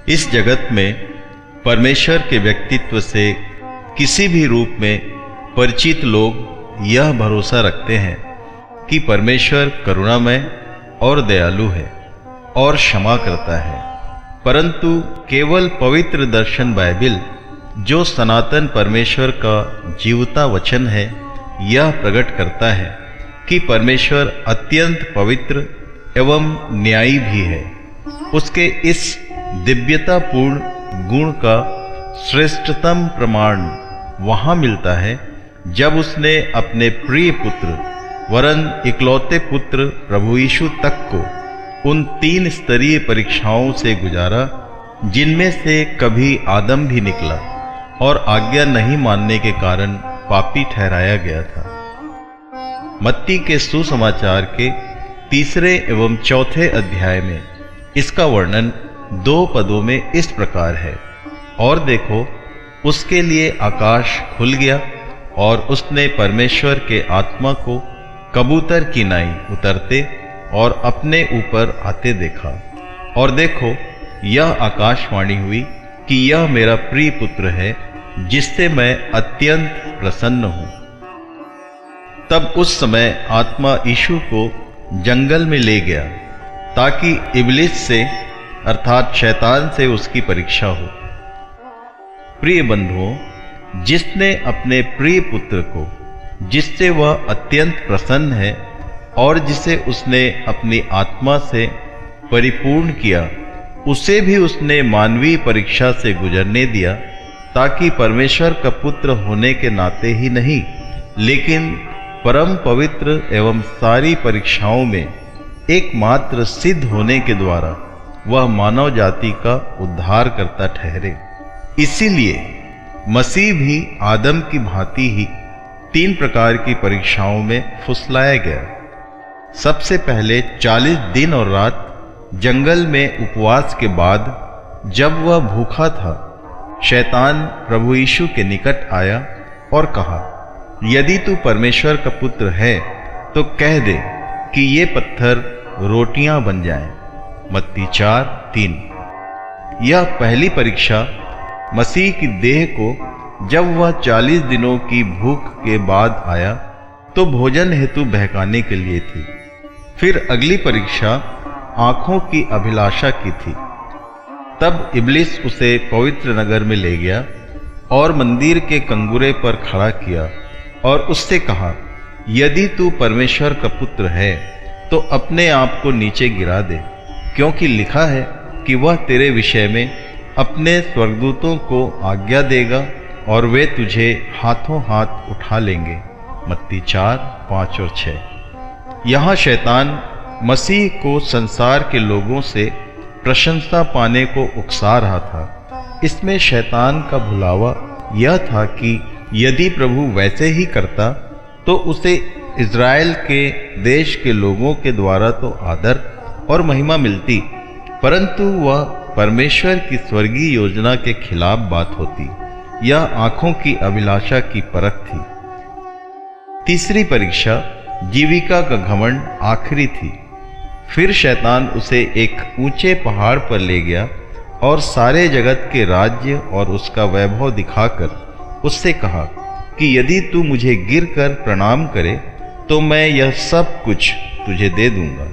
इस जगत में परमेश्वर के व्यक्तित्व से किसी भी रूप में परिचित लोग यह भरोसा रखते हैं कि परमेश्वर करुणामय और दयालु है और क्षमा करता है, परंतु केवल पवित्र दर्शन बाइबिल, जो सनातन परमेश्वर का जीवता वचन है, यह प्रकट करता है कि परमेश्वर अत्यंत पवित्र एवं न्यायी भी है। उसके इस दिव्यतापूर्ण गुण का श्रेष्ठतम प्रमाण वहाँ मिलता है जब उसने अपने प्रिय पुत्र वरन इकलौते पुत्र प्रभु यीशु तक को उन 3 स्तरीय परीक्षाओं से गुजारा, जिनमें से कभी आदम भी निकला और आज्ञा नहीं मानने के कारण पापी ठहराया गया था। मत्ती के सुसमाचार के 3 एवं 4 अध्याय में इसका वर्णन 2 पदों में इस प्रकार है। और देखो, उसके लिए आकाश खुल गया और उसने परमेश्वर के आत्मा को कबूतर की नाई उतरते और अपने ऊपर आते देखा। और देखो, यह आकाशवाणी हुई कि यह मेरा प्रिय पुत्र है, जिससे मैं अत्यंत प्रसन्न हूँ। तब उस समय आत्मा यीशु को जंगल में ले गया ताकि इब्लिस से अर्थात शैतान से उसकी परीक्षा हो। प्रिय बंधुओं, जिसने अपने प्रिय पुत्र को, जिससे वह अत्यंत प्रसन्न है और जिसे उसने अपनी आत्मा से परिपूर्ण किया, उसे भी उसने मानवीय परीक्षा से गुजरने दिया, ताकि परमेश्वर का पुत्र होने के नाते ही नहीं, लेकिन परम पवित्र एवं सारी परीक्षाओं में एकमात्र सिद्ध होने के द्वारा वह मानव जाति का उद्धार करता ठहरे। इसीलिए मसीह भी आदम की भांति ही 3 प्रकार की परीक्षाओं में फुसलाया गया। सबसे पहले 40 दिन और रात जंगल में उपवास के बाद, जब वह भूखा था, शैतान प्रभु यीशु के निकट आया और कहा, यदि तू परमेश्वर का पुत्र है तो कह दे कि ये पत्थर रोटियां बन जाएं। मत्ती 4:3। यह पहली परीक्षा मसीह की देह को जब वह 40 दिनों की भूख के बाद आया तो भोजन हेतु बहकाने के लिए थी। फिर अगली परीक्षा आंखों की अभिलाषा की थी। तब इब्लिस उसे पवित्र नगर में ले गया और मंदिर के कंगुरे पर खड़ा किया और उससे कहा, यदि तू परमेश्वर का पुत्र है तो अपने आप को नीचे गिरा दे, क्योंकि लिखा है कि वह तेरे विषय में अपने स्वर्गदूतों को आज्ञा देगा और वे तुझे हाथों हाथ उठा लेंगे। मत्ती 4:5 और 6। यहाँ शैतान मसीह को संसार के लोगों से प्रशंसा पाने को उकसा रहा था। इसमें शैतान का भुलावा यह था कि यदि प्रभु वैसे ही करता तो उसे इज़राइल के देश के लोगों के द्वारा तो आदर और महिमा मिलती, परंतु वह परमेश्वर की स्वर्गीय योजना के खिलाफ बात होती। यह आंखों की अभिलाषा की परख थी। तीसरी परीक्षा जीविका का घमंड आखिरी थी। फिर शैतान उसे एक ऊंचे पहाड़ पर ले गया और सारे जगत के राज्य और उसका वैभव दिखाकर उससे कहा कि यदि तू मुझे गिरकर प्रणाम करे तो मैं यह सब कुछ तुझे दे दूंगा।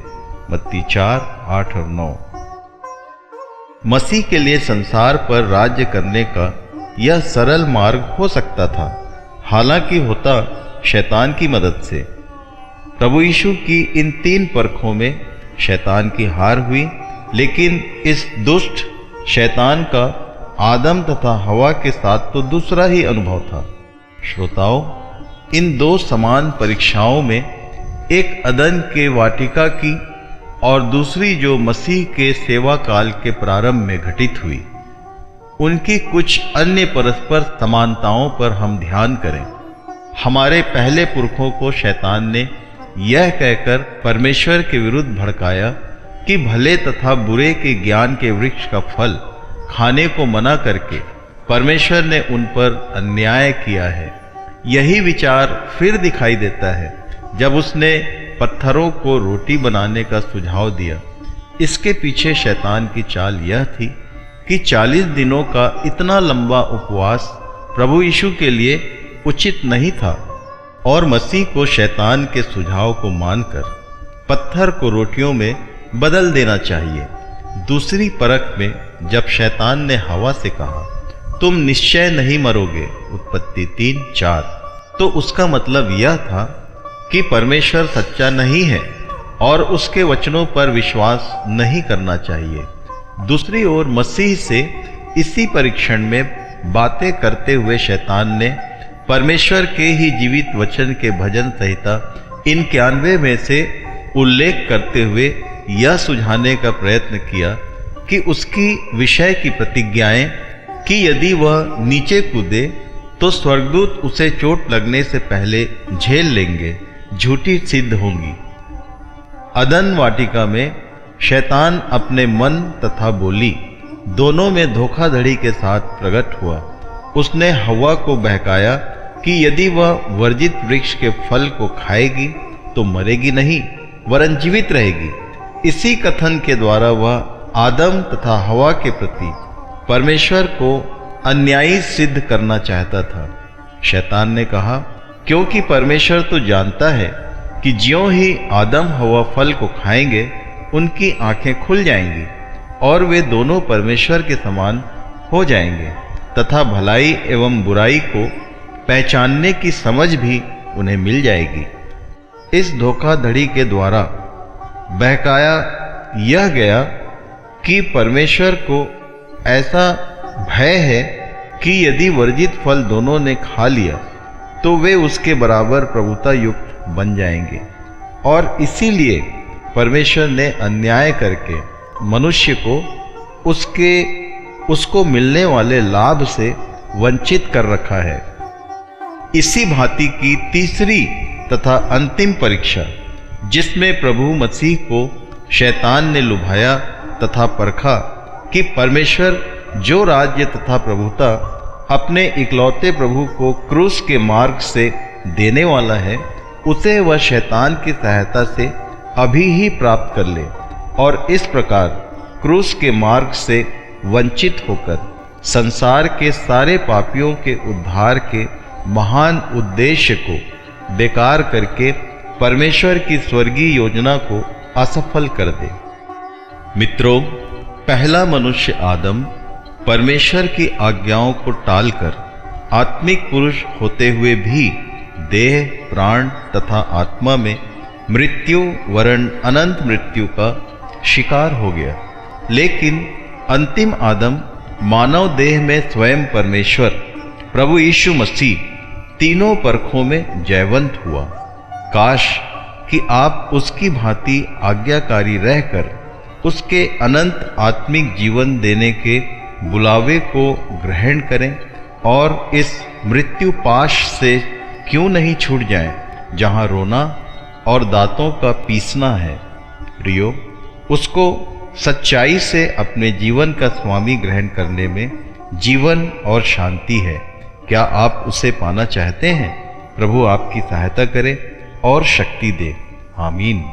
मत्ती 4:8 और 9। मसीह के लिए संसार पर राज्य करने का यह सरल मार्ग हो सकता था, हालांकि होता शैतान की मदद से। प्रभु यीशु की इन 3 परखों में शैतान की हार हुई, लेकिन इस दुष्ट शैतान का आदम तथा हवा के साथ तो दूसरा ही अनुभव था। श्रोताओं, इन 2 समान परीक्षाओं में एक अदन के वाटिका की और दूसरी जो मसीह के सेवा काल के प्रारंभ में घटित हुई, उनकी कुछ अन्य परस्पर समानताओं पर हम ध्यान करें। हमारे पहले पुरखों को शैतान ने यह कहकर परमेश्वर के विरुद्ध भड़काया कि भले तथा बुरे के ज्ञान के वृक्ष का फल खाने को मना करके परमेश्वर ने उन पर अन्याय किया है। यही विचार फिर दिखाई देता है जब उसने पत्थरों को रोटी बनाने का सुझाव दिया। इसके पीछे शैतान की चाल यह थी कि 40 दिनों का इतना लंबा उपवास प्रभु यीशु के लिए उचित नहीं था और मसीह को शैतान के सुझाव को मानकर पत्थर को रोटियों में बदल देना चाहिए। दूसरी परख में जब शैतान ने हवा से कहा, तुम निश्चय नहीं मरोगे, उत्पत्ति 3:4, तो उसका मतलब यह था कि परमेश्वर सच्चा नहीं है और उसके वचनों पर विश्वास नहीं करना चाहिए। दूसरी ओर मसीह से इसी परीक्षण में बातें करते हुए शैतान ने परमेश्वर के ही जीवित वचन के भजन संहिता 91 में से उल्लेख करते हुए यह सुझाने का प्रयत्न किया कि उसकी विषय की प्रतिज्ञाएं कि यदि वह नीचे कूदे तो स्वर्गदूत उसे चोट लगने से पहले झेल लेंगे, झूठी सिद्ध होंगी। अदन वाटिका में शैतान अपने मन तथा बोली दोनों में धोखाधड़ी के साथ प्रकट हुआ। उसने हव्वा को बहकाया कि यदि वह वर्जित वृक्ष के फल को खाएगी तो मरेगी नहीं वरन जीवित रहेगी। इसी कथन के द्वारा वह आदम तथा हव्वा के प्रति परमेश्वर को अन्यायी सिद्ध करना चाहता था। शैतान ने कहा, क्योंकि परमेश्वर तो जानता है कि ज्यों ही आदम हव्वा फल को खाएंगे उनकी आंखें खुल जाएंगी और वे दोनों परमेश्वर के समान हो जाएंगे तथा भलाई एवं बुराई को पहचानने की समझ भी उन्हें मिल जाएगी। इस धोखाधड़ी के द्वारा बहकाया यह गया कि परमेश्वर को ऐसा भय है कि यदि वर्जित फल दोनों ने खा लिया तो वे उसके बराबर प्रभुता युक्त बन जाएंगे और इसीलिए परमेश्वर ने अन्याय करके मनुष्य को उसको मिलने वाले लाभ से वंचित कर रखा है। इसी भांति की तीसरी तथा अंतिम परीक्षा जिसमें प्रभु मसीह को शैतान ने लुभाया तथा परखा कि परमेश्वर जो राज्य तथा प्रभुता अपने इकलौते प्रभु को क्रूस के मार्ग से देने वाला है उसे वह शैतान की सहायता से अभी ही प्राप्त कर ले और इस प्रकार क्रूस के मार्ग से वंचित होकर संसार के सारे पापियों के उद्धार के महान उद्देश्य को बेकार करके परमेश्वर की स्वर्गीय योजना को असफल कर दे। मित्रों, पहला मनुष्य आदम परमेश्वर की आज्ञाओं को टालकर आत्मिक पुरुष होते हुए भी देह, प्राण तथा आत्मा में मृत्यु वरण अनंत मृत्यु का शिकार हो गया। लेकिन अंतिम आदम मानव देह में स्वयं परमेश्वर प्रभु यीशु मसीह तीनों परखों में जयवंत हुआ। काश कि आप उसकी भांति आज्ञाकारी रहकर उसके अनंत आत्मिक जीवन देने के बुलावे को ग्रहण करें और इस मृत्यु पाश से क्यों नहीं छूट जाएं, जहां रोना और दांतों का पीसना है। प्रियो, उसको सच्चाई से अपने जीवन का स्वामी ग्रहण करने में जीवन और शांति है। क्या आप उसे पाना चाहते हैं? प्रभु आपकी सहायता करे और शक्ति दे। आमीन।